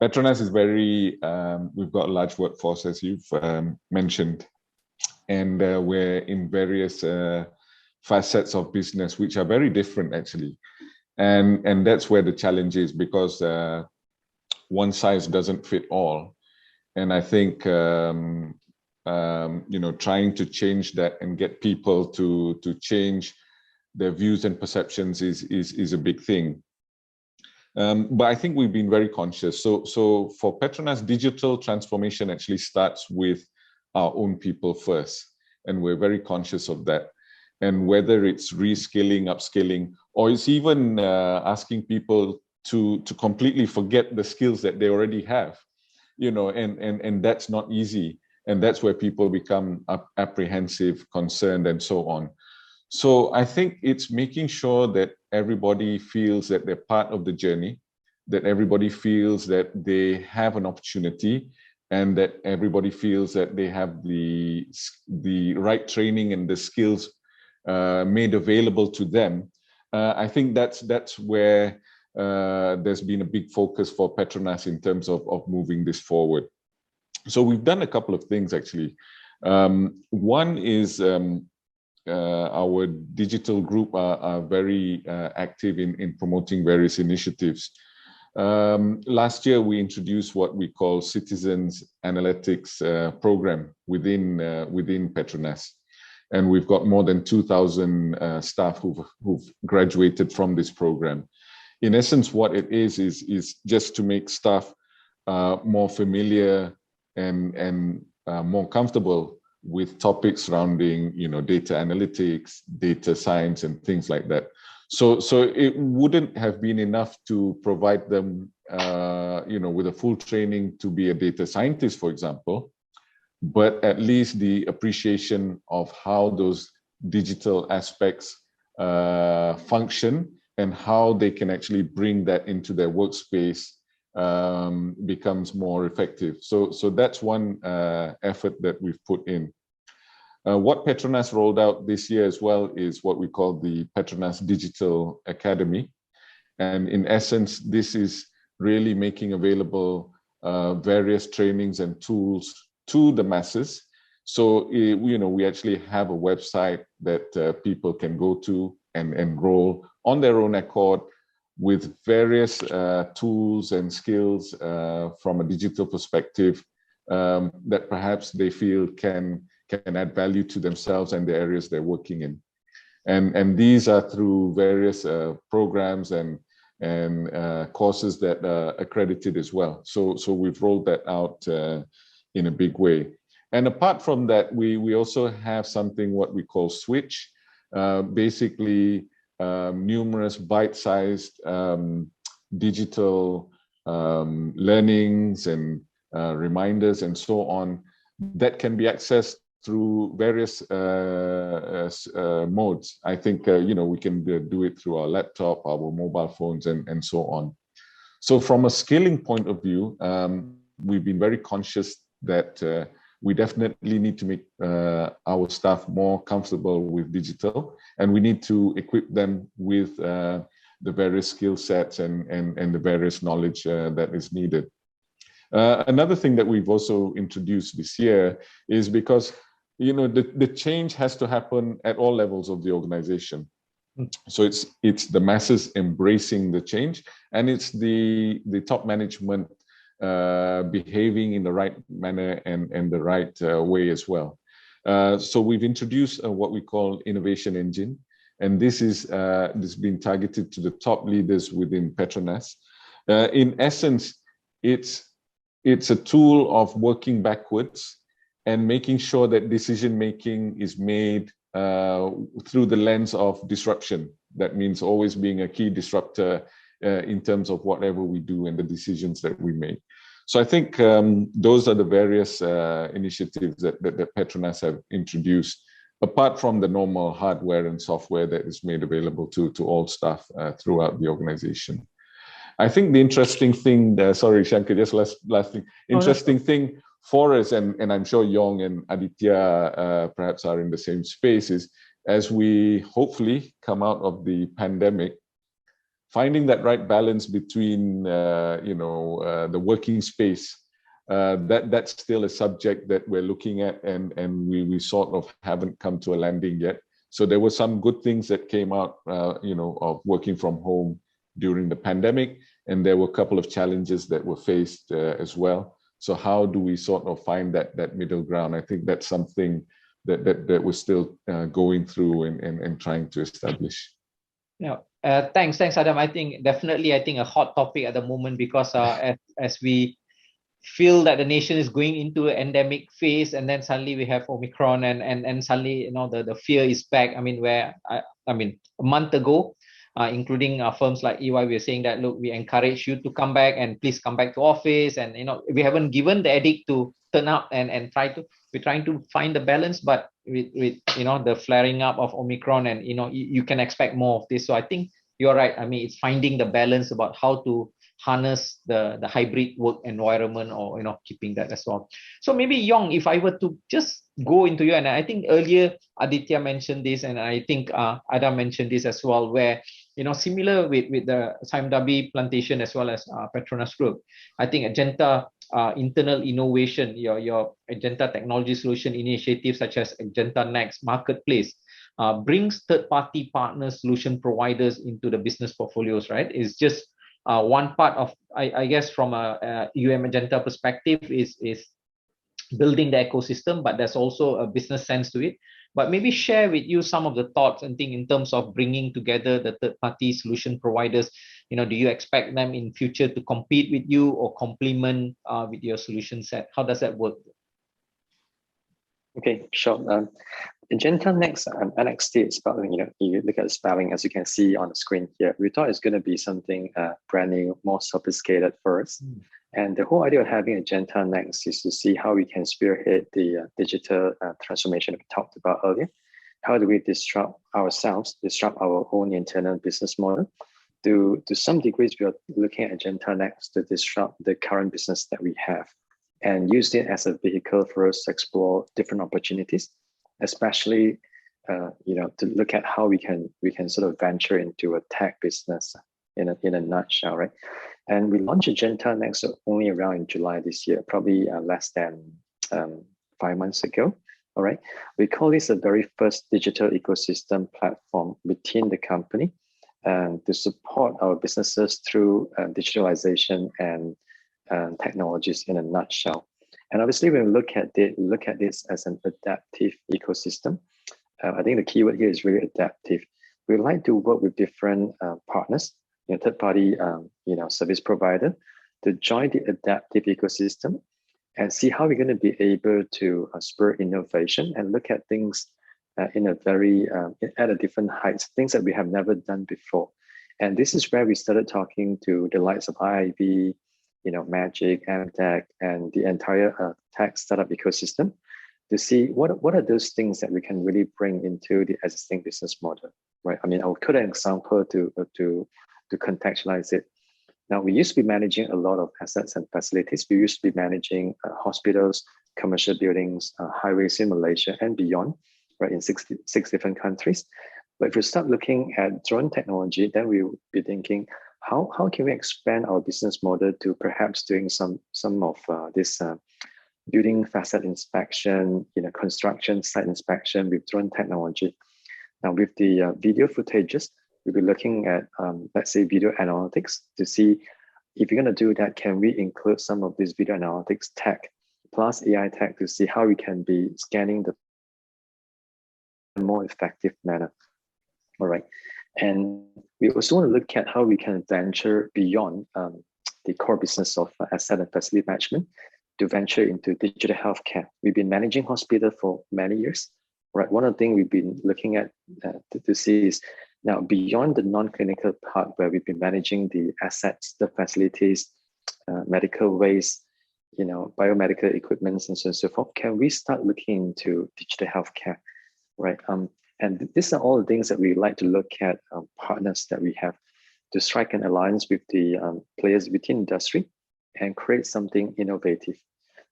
PETRONAS is very, we've got a large workforce, as you've mentioned, and we're in various facets of business, which are very different actually. And that's where the challenge is, because one size doesn't fit all. And I think, trying to change that and get people to change their views and perceptions is a big thing. But I think we've been very conscious. So for PETRONAS, digital transformation actually starts with our own people first. And we're very conscious of that. And whether it's reskilling, upskilling, or it's even asking people to completely forget the skills that they already have, and that's not easy. And that's where people become apprehensive, concerned, and so on. So I think it's making sure that everybody feels that they're part of the journey, that everybody feels that they have an opportunity, and that everybody feels that they have the right training and the skills made available to them. I think that's where there's been a big focus for PETRONAS in terms of moving this forward. So we've done a couple of things actually. One is our digital group are very active in promoting various initiatives. Last year, we introduced what we call Citizens Analytics program within PETRONAS. And we've got more than 2,000 staff who've graduated from this program. In essence, what it is just to make staff more familiar and more comfortable with topics surrounding, data analytics, data science, and things like that. So it wouldn't have been enough to provide them, with a full training to be a data scientist, for example, but at least the appreciation of how those digital aspects function and how they can actually bring that into their workspace becomes more effective. So that's one effort that we've put in. What PETRONAS rolled out this year as well is what we call the PETRONAS Digital Academy. And in essence, this is really making available various trainings and tools to the masses. So, we actually have a website that people can go to and enroll on their own accord with various tools and skills from a digital perspective that perhaps they feel can add value to themselves and the areas they're working in. And these are through various programs and courses that are accredited as well. So we've rolled that out in a big way. And apart from that, we also have something what we call Switch, basically numerous bite-sized digital learnings and reminders and so on that can be accessed through various modes. I think, we can do it through our laptop, our mobile phones, and so on. So from a scaling point of view, we've been very conscious that we definitely need to make our staff more comfortable with digital, and we need to equip them with the various skill sets and the various knowledge that is needed. Another thing that we've also introduced this year is because the change has to happen at all levels of the organization. So it's the masses embracing the change, and it's the top management behaving in the right manner and the right way as well. So we've introduced what we call Innovation Engine, and this is been targeted to the top leaders within PETRONAS. In essence, it's a tool of working backwards and making sure that decision making is made through the lens of disruption. That means always being a key disruptor in terms of whatever we do and the decisions that we make. So I think those are the various initiatives that PETRONAS have introduced, apart from the normal hardware and software that is made available to all staff throughout the organization. I think the interesting thing, sorry, Shankar, just last thing, interesting thing for us, and I'm sure Yong and Aditya perhaps are in the same space, is as we hopefully come out of the pandemic, finding that right balance between, the working space, that's still a subject that we're looking at, and we sort of haven't come to a landing yet. So there were some good things that came out, of working from home during the pandemic, and there were a couple of challenges that were faced as well. So how do we sort of find that middle ground? I think that's something that we're still going through and trying to establish. Yeah. Thanks, Adam. I think definitely, a hot topic at the moment, because as we feel that the nation is going into an endemic phase, and then suddenly we have Omicron, and suddenly the fear is back. A month ago, including firms like EY, we are saying that, look, we encourage you to come back, and please come back to office, and we haven't given the edict to turn up and we're trying to find the balance, but with the flaring up of Omicron, and you can expect more of this. So I think you're right. It's finding the balance about how to harness the hybrid work environment, or keeping that as well. So maybe Yong, if I were to just go into you, and I think earlier Aditya mentioned this, and I think Adam mentioned this as well, where similar with the Sime Darby Plantation as well as PETRONAS Group, I think Edgenta internal innovation, your Edgenta technology solution initiatives such as Edgenta Next Marketplace brings third-party partners, solution providers into the business portfolios, right? It's just one part of, I guess, from a Edgenta perspective, is building the ecosystem, but there's also a business sense to it. But maybe share with you some of the thoughts and things in terms of bringing together the third-party solution providers. Do you expect them in future to compete with you or complement with your solution set? How does that work? Okay, sure. Edgenta Next, NXT is spelling, you look at the spelling, as you can see on the screen here. We thought it's going to be something brand new, more sophisticated for us. And the whole idea of having Edgenta Next is to see how we can spearhead the digital transformation we talked about earlier. How do we disrupt ourselves, disrupt our own internal business model? To some degrees, we are looking at Edgenta Next to disrupt the current business that we have, and use it as a vehicle for us to explore different opportunities, especially to look at how we can sort of venture into a tech business in a nutshell, right? And we launched Edgenta Next only around in July this year, probably less than 5 months ago. All right, we call this the very first digital ecosystem platform within the company, to support our businesses through digitalization and technologies in a nutshell. And obviously, when we look at this as an adaptive ecosystem, I think the keyword here is really adaptive. We like to work with different partners, third-party service provider, to join the adaptive ecosystem and see how we're going to be able to spur innovation and look at things in a very at a different heights, things that we have never done before. And this is where we started talking to the likes of IIB, Magic, MTech, and the entire tech startup ecosystem to see what are those things that we can really bring into the existing business model, right? I'll put an example to contextualize it. Now, we used to be managing a lot of assets and facilities. We used to be managing hospitals, commercial buildings, highways in Malaysia and beyond, right, in six different countries. But if we start looking at drone technology, then we will be thinking, how can we expand our business model to perhaps doing some of this building facet inspection, construction site inspection with drone technology. Now, with the video footages, we'll be looking at, let's say, video analytics to see if you're going to do that, can we include some of this video analytics tech plus AI tech to see how we can be scanning the more effective manner. All right. And we also want to look at how we can venture beyond the core business of asset and facility management to venture into digital healthcare. We've been managing hospitals for many years, right? One of the things we've been looking at to see is now beyond the non-clinical part where we've been managing the assets, the facilities, medical waste, biomedical equipment, and so on and so forth. Can we start looking into digital healthcare, right? And these are all the things that we like to look at, partners that we have to strike an alliance with the players within industry and create something innovative.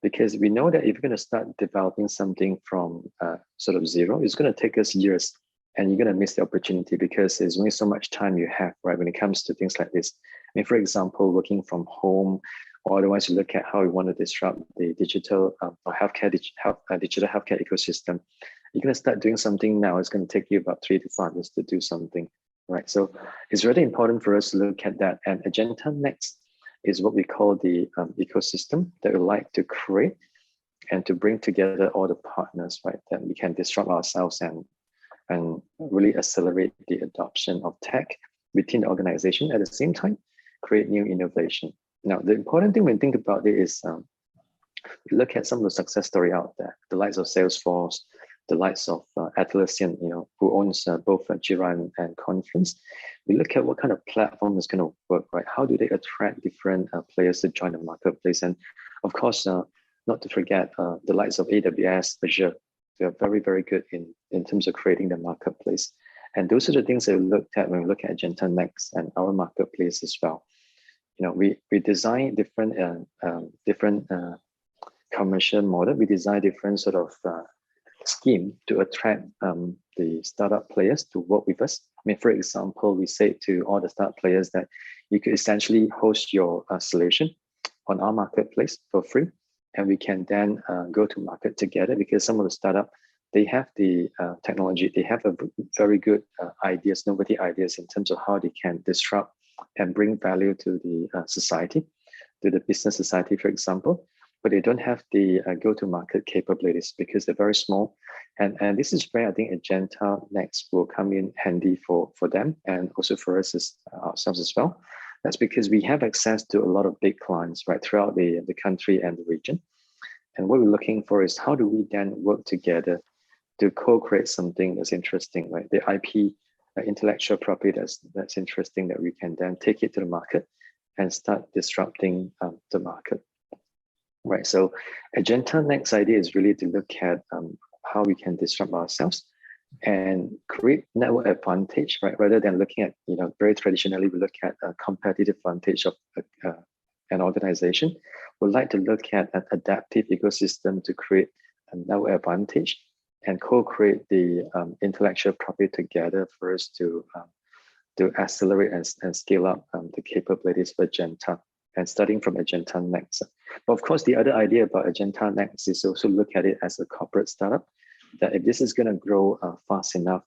Because we know that if you're going to start developing something from sort of zero, it's going to take us years and you're going to miss the opportunity because there's only so much time you have, right, when it comes to things like this. I mean, for example, working from home, or otherwise you look at how you want to disrupt the digital or digital healthcare ecosystem. You're going to start doing something now. It's going to take you about 3 to 5 years to do something, right? So it's really important for us to look at that. And Edgenta Next is what we call the ecosystem that we like to create and to bring together all the partners, right, that we can disrupt ourselves and really accelerate the adoption of tech within the organization. At the same time, create new innovation. Now, the important thing when you think about it is we look at some of the success story out there, the likes of Salesforce, the likes of Atlassian, who owns both Jira and Confluence. We look at what kind of platform is going to work, right? How do they attract different players to join the marketplace? And of course, not to forget the likes of AWS, Azure. They are very, very good in terms of creating the marketplace. And those are the things that we looked at when we look at Edgenta Next and our marketplace as well. We design different commercial model. We design different sort of scheme to attract the startup players to work with us. I mean, for example, we say to all the startup players that you could essentially host your solution on our marketplace for free, and we can then go to market together, because some of the startup, they have the technology, they have a very good ideas, novelty ideas in terms of how they can disrupt and bring value to the society, to the business society, for example, but they don't have the go-to-market capabilities because they're very small. And this is where I think Edgenta Next will come in handy for them, and also for us ourselves as well. That's because we have access to a lot of big clients right throughout the country and the region. And what we're looking for is how do we then work together to co-create something that's interesting, right? The IP, intellectual property that's interesting, that we can then take it to the market and start disrupting the market. Right, so Edgenta Next idea is really to look at how we can disrupt ourselves and create network advantage, right? Rather than looking at, very traditionally, we look at a competitive advantage of an organization. We'd like to look at an adaptive ecosystem to create a network advantage and co-create the intellectual property together for us to accelerate and scale up the capabilities of Edgenta, and starting from Edgenta Next. But of course, the other idea about Edgenta Next is also look at it as a corporate startup, that if this is going to grow fast enough,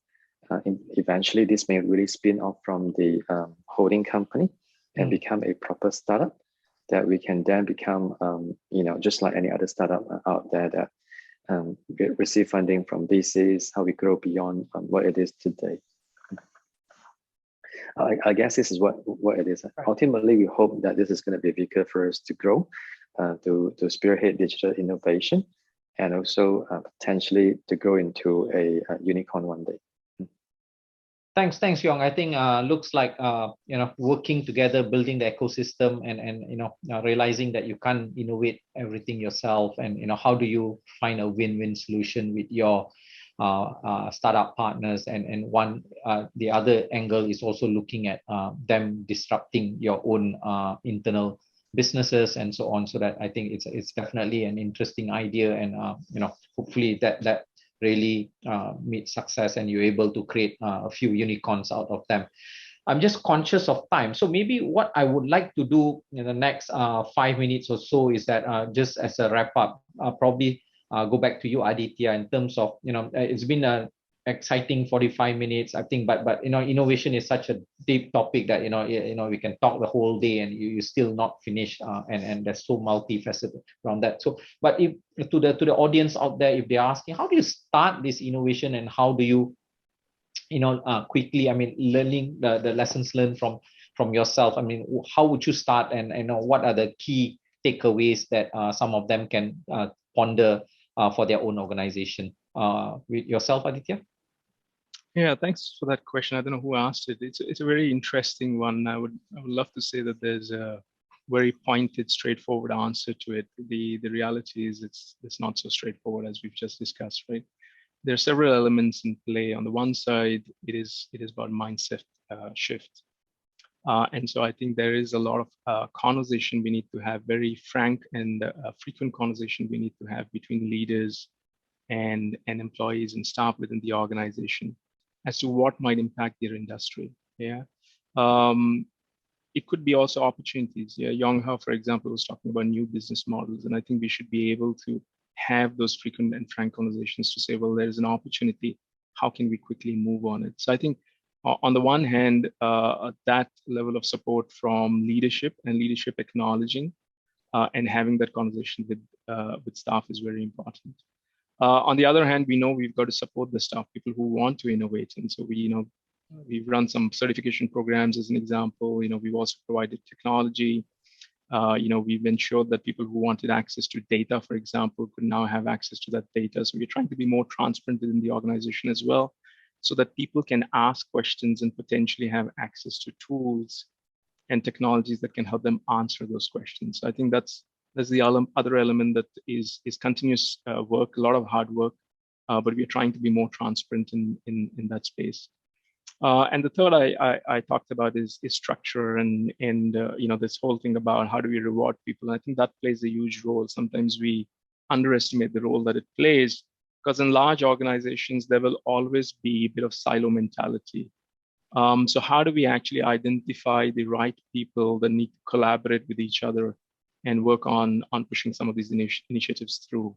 eventually this may really spin off from the holding company and become a proper startup, that we can then become, just like any other startup out there that receive funding from VCs, how we grow beyond what it is today. I guess this is what it is. Ultimately, we hope that this is going to be a vehicle for us to grow, to spearhead digital innovation, and also potentially to go into a unicorn one day. Thanks, Yong. I think looks like working together, building the ecosystem, and realizing that you can't innovate everything yourself, and how do you find a win-win solution with your startup partners, and the other angle is also looking at them disrupting your own internal businesses and so on. So that I think it's definitely an interesting idea, and hopefully that really meets success and you're able to create a few unicorns out of them. I'm just conscious of time, so maybe what I would like to do in the next 5 minutes or so is that just as a wrap up, probably go back to you, Aditya, in terms of, it's been an exciting 45 minutes, I think, but innovation is such a deep topic that, we can talk the whole day and you still not finish, and there's so multifaceted around that. So, but if to the audience out there, if they're asking, how do you start this innovation and how do you, quickly, learning the lessons learned from yourself, how would you start, and what are the key takeaways that some of them can ponder for their own organization? With yourself, Aditya? Yeah, thanks for that question. I don't know who asked it. It's a very interesting one. I would love to say that there's a very pointed, straightforward answer to it. The reality is it's not so straightforward as we've just discussed, right? There are several elements in play. On the one side, it is about mindset shift. And so I think there is a lot of conversation we need to have, very frank and frequent conversation we need to have between leaders and employees and staff within the organization. as to what might impact their industry. Yeah. It could be also opportunities. Yeah, Yongha, for example, was talking about new business models, and I think we should be able to have those frequent and frank conversations to say, well, there is an opportunity. How can we quickly move on it? So I think, on the one hand, that level of support from leadership and leadership acknowledging and having that conversation with staff is very important. On the other hand, we know we've got to support the staff, people who want to innovate, and so we've run some certification programs as an example. We've also provided technology. We've ensured that people who wanted access to data, for example, could now have access to that data. So we're trying to be more transparent within the organization as well, so that people can ask questions and potentially have access to tools and technologies that can help them answer those questions. So I think that's the other element that is continuous work, a lot of hard work, but we're trying to be more transparent in that space. And the third I talked about is structure and this whole thing about how do we reward people. And I think that plays a huge role. Sometimes we underestimate the role that it plays, because in large organizations there will always be a bit of silo mentality. So how do we actually identify the right people that need to collaborate with each other and work on pushing some of these initiatives through?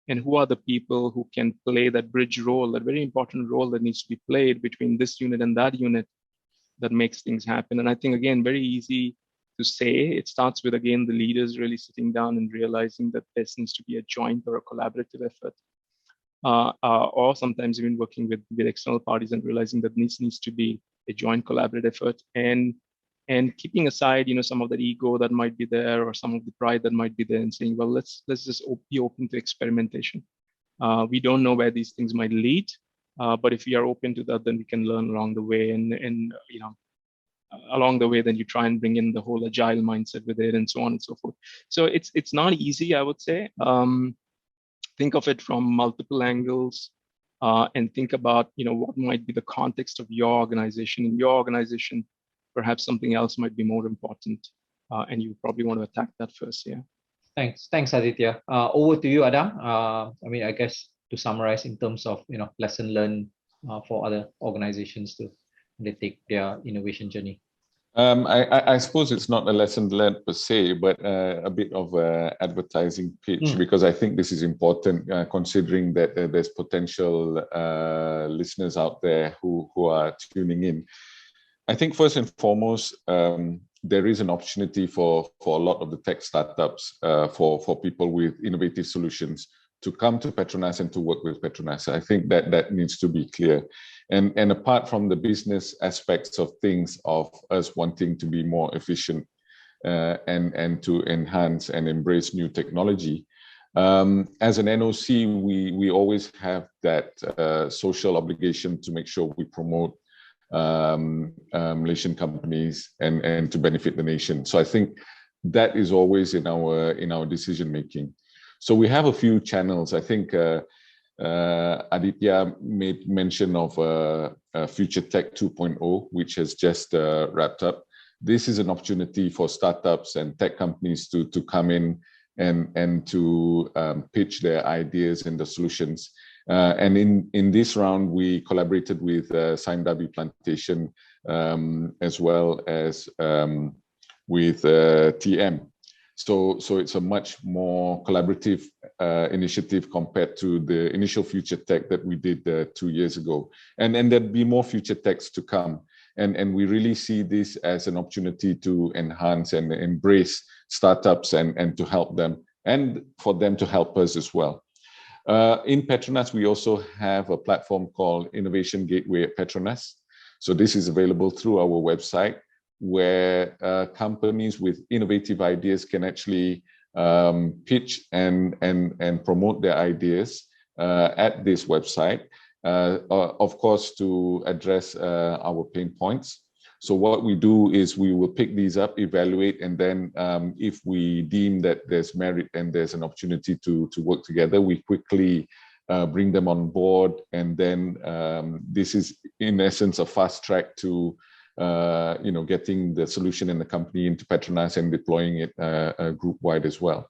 And who are the people who can play that bridge role, that very important role that needs to be played between this unit and that unit that makes things happen? And I think, again, very easy to say. It starts with, again, the leaders really sitting down and realizing that this needs to be a joint or a collaborative effort. Or sometimes even working with external parties and realizing that this needs to be a joint collaborative effort, and keeping aside, some of the ego that might be there or some of the pride that might be there, and saying, well, let's just be open to experimentation. We don't know where these things might lead, but if we are open to that, then we can learn along the way, and along the way, then you try and bring in the whole agile mindset with it, and so on and so forth. So it's not easy, I would say. Think of it from multiple angles, and think about what might be the context of your organization. In your organization, perhaps something else might be more important, and you probably want to attack that first. Yeah. Thanks, Aditya. Over to you, Adam. I guess to summarize in terms of lesson learned for other organizations to take their innovation journey. I suppose it's not a lesson learned per se, but a bit of an advertising pitch, because I think this is important, considering that there's potential listeners out there who are tuning in. I think first and foremost, there is an opportunity for a lot of the tech startups, for people with innovative solutions to come to PETRONAS and to work with PETRONAS. I think that needs to be clear. And apart from the business aspects of things, of us wanting to be more efficient and to enhance and embrace new technology, as an NOC, we always have that social obligation to make sure we promote Malaysian companies and to benefit the nation. So I think that is always in our decision making. So we have a few channels. I think Aditya made mention of Future Tech 2.0, which has just wrapped up. This is an opportunity for startups and tech companies to come in and to pitch their ideas and the solutions. And in this round, we collaborated with Sime Darby Plantation, as well as with TM. So it's a much more collaborative initiative compared to the initial Future Tech that we did 2 years ago. And there'll be more Future Techs to come. And we really see this as an opportunity to enhance and embrace startups and to help them, and for them to help us as well. In PETRONAS, we also have a platform called Innovation Gateway at PETRONAS. So this is available through our website, where companies with innovative ideas can actually pitch and promote their ideas at this website, of course, to address our pain points. So what we do is we will pick these up, evaluate, and then if we deem that there's merit and there's an opportunity to work together, we quickly bring them on board. And then this is, in essence, a fast track to getting the solution in the company into PETRONAS and deploying it group-wide as well.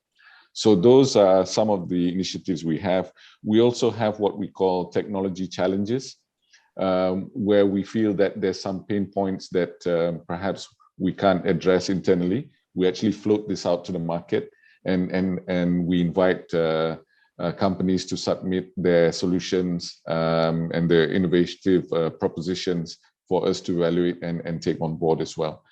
So those are some of the initiatives we have. We also have what we call technology challenges. where we feel that there's some pain points that perhaps we can't address internally, we actually float this out to the market, and we invite companies to submit their solutions and their innovative propositions for us to evaluate and take on board as well.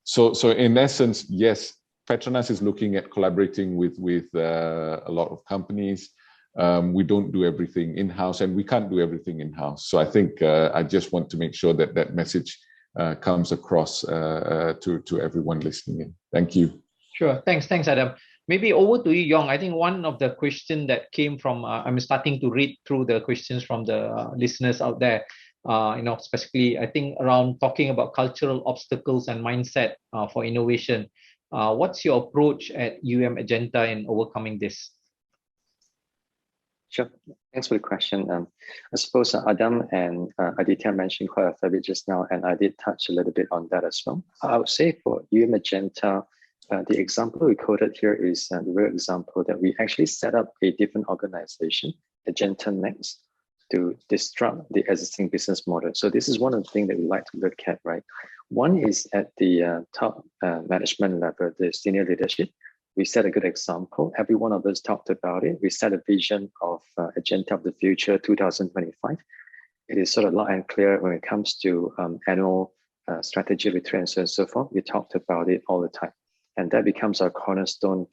So in essence, yes, PETRONAS is looking at collaborating with a lot of companies. We don't do everything in-house, and we can't do everything in-house. So I think I just want to make sure that that message comes across to everyone listening in. Thank you. Sure. Thanks, Adam. Maybe over to you, Yong. I think one of the questions that came from, I'm starting to read through the questions from the listeners out there, specifically, I think around talking about cultural obstacles and mindset for innovation. What's your approach at Edgenta in overcoming this? Sure. Thanks for the question. I suppose Adam and Aditya mentioned quite a fair bit just now, and I did touch a little bit on that as well. I would say for Edgenta, the example we quoted here is the real example that we actually set up a different organization, Edgenta Next, to disrupt the existing business model. So this is one of the things that we like to look at, right? One is at the top management level, the senior leadership. We set a good example. Every one of us talked about it. We set a vision of Edgenta of the future 2025. It is sort of loud and clear when it comes to annual strategy returns and so forth. We talked about it all the time. And that becomes our cornerstone,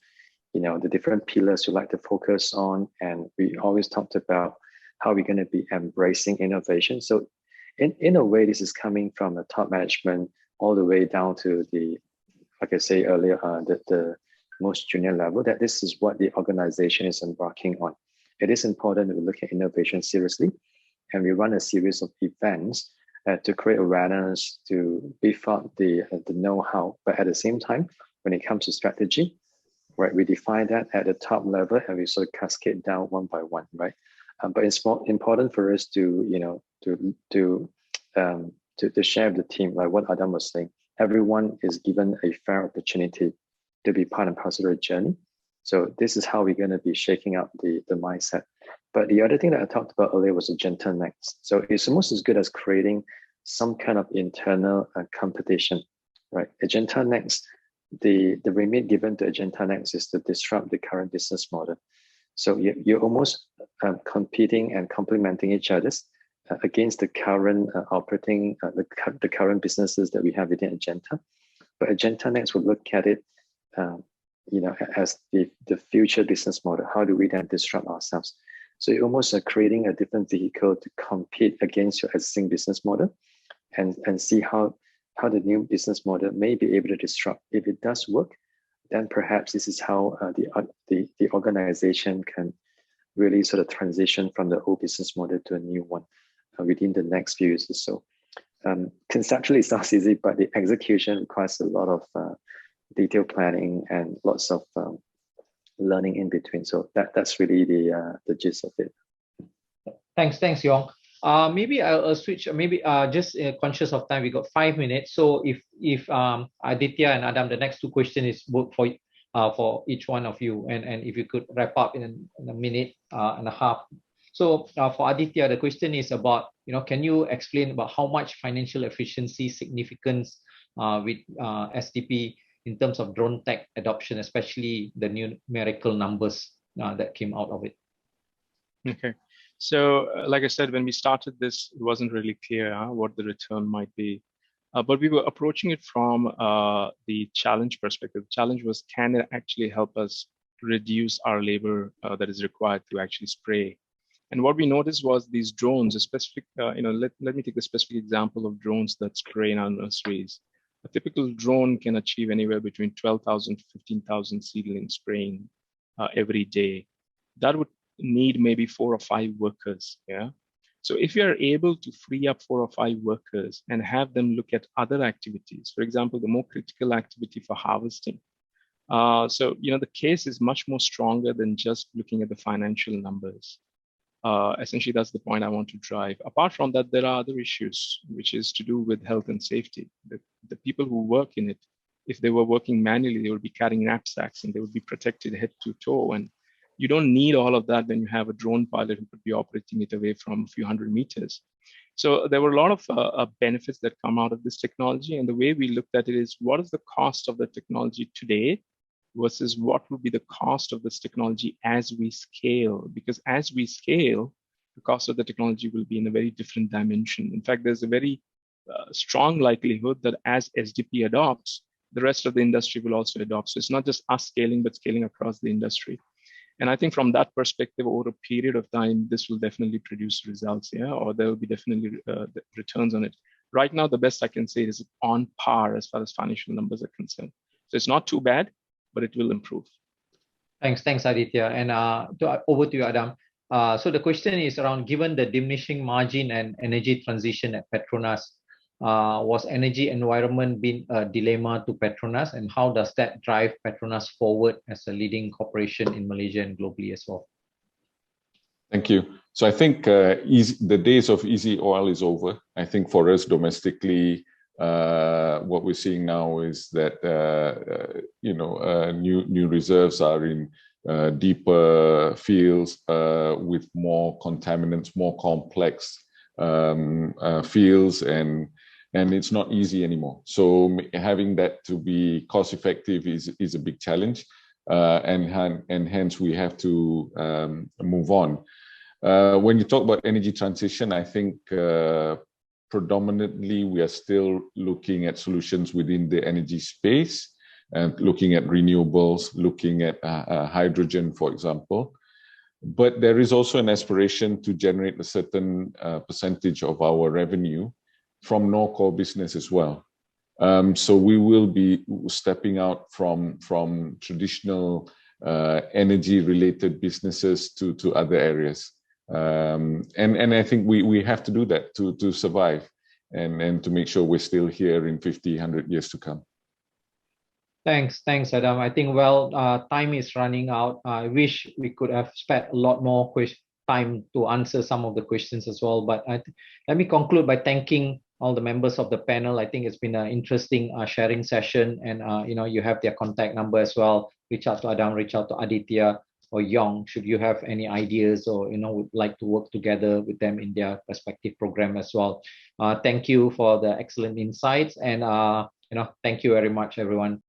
the different pillars we like to focus on. And we always talked about how we're going to be embracing innovation. So in a way, this is coming from the top management all the way down to the, like I say earlier, the most junior level, that this is what the organization is embarking on. It is important that we look at innovation seriously, and we run a series of events to create awareness, to beef up the know-how. But at the same time, when it comes to strategy, right, we define that at the top level and we sort of cascade down one by one, right? But it's more important for us to share with the team, like what Adam was saying. Everyone is given a fair opportunity to be part and parcel of the journey. So this is how we're going to be shaking up the mindset. But the other thing that I talked about earlier was Edgenta Next. So it's almost as good as creating some kind of internal competition, right? Edgenta Next, the remit given to Edgenta Next is to disrupt the current business model. So you're almost competing and complementing each other against the current operating, the current businesses that we have within Edgenta. But Edgenta Next will look at it, as the future business model. How do we then disrupt ourselves? So you're almost creating a different vehicle to compete against your existing business model, and see how the new business model may be able to disrupt. If it does work, then perhaps this is how the organization can really sort of transition from the old business model to a new one within the next few years or so. Conceptually, it sounds easy, but the execution requires a lot of detailed planning and lots of learning in between. So that's really the gist of it. Thanks, Yong. Maybe I'll switch. Maybe just conscious of time, we got 5 minutes. So if Aditya and Adam, the next two questions is both for each one of you, and if you could wrap up in a minute and a half. So for Aditya, the question is about, can you explain about how much financial efficiency significance with SDP in terms of drone tech adoption, especially the numerical numbers that came out of it? Okay. So like I said, when we started this, it wasn't really clear what the return might be. But we were approaching it from the challenge perspective. The challenge was, can it actually help us reduce our labor that is required to actually spray? And what we noticed was these drones, a specific, let me take the specific example of drones that spray in our nurseries. A typical drone can achieve anywhere between 12,000 to 15,000 seedlings spraying every day. That would need maybe 4 or 5 workers. Yeah. So if you are able to free up 4 or 5 workers and have them look at other activities, for example, the more critical activity for harvesting. The case is much more stronger than just looking at the financial numbers. Essentially, that's the point I want to drive. Apart from that, there are other issues, which is to do with health and safety. The people who work in it, if they were working manually, they would be carrying knapsacks and they would be protected head to toe. And you don't need all of that when you have a drone pilot who could be operating it away from a few hundred meters. So there were a lot of benefits that come out of this technology. And the way we looked at it is, what is the cost of the technology today versus what will be the cost of this technology as we scale? Because as we scale, the cost of the technology will be in a very different dimension. In fact, there's a very strong likelihood that as SDP adopts, the rest of the industry will also adopt. So it's not just us scaling, but scaling across the industry. And I think from that perspective, over a period of time, this will definitely produce results, yeah, or there will be definitely returns on it. Right now, the best I can say is on par as far as financial numbers are concerned. So it's not too bad, but it will improve. Thanks, Aditya. And over to you, Adam. So the question is around, given the diminishing margin and energy transition at PETRONAS, was energy environment been a dilemma to PETRONAS, and how does that drive PETRONAS forward as a leading corporation in Malaysia and globally as well? Thank you. So I think the days of easy oil is over. I think for us domestically, what we're seeing now is that new reserves are in deeper fields with more contaminants, more complex fields, and it's not easy anymore. So having that to be cost effective is a big challenge, and hence we have to move on. When you talk about energy transition, I think predominantly we are still looking at solutions within the energy space, and looking at renewables, looking at hydrogen, for example. But there is also an aspiration to generate a certain percentage of our revenue from non-core business as well. So we will be stepping out from traditional energy-related businesses to other areas. And I think we have to do that to survive and to make sure we're still here in 50, 100 years to come. Thanks, Adam. I think, time is running out. I wish we could have spent a lot more time to answer some of the questions as well. But let me conclude by thanking all the members of the panel. I think it's been an interesting sharing session, and you have their contact number as well. Reach out to Adam, reach out to Aditya or Yong, should you have any ideas or would like to work together with them in their respective program as well. Thank you for the excellent insights, and thank you very much, everyone.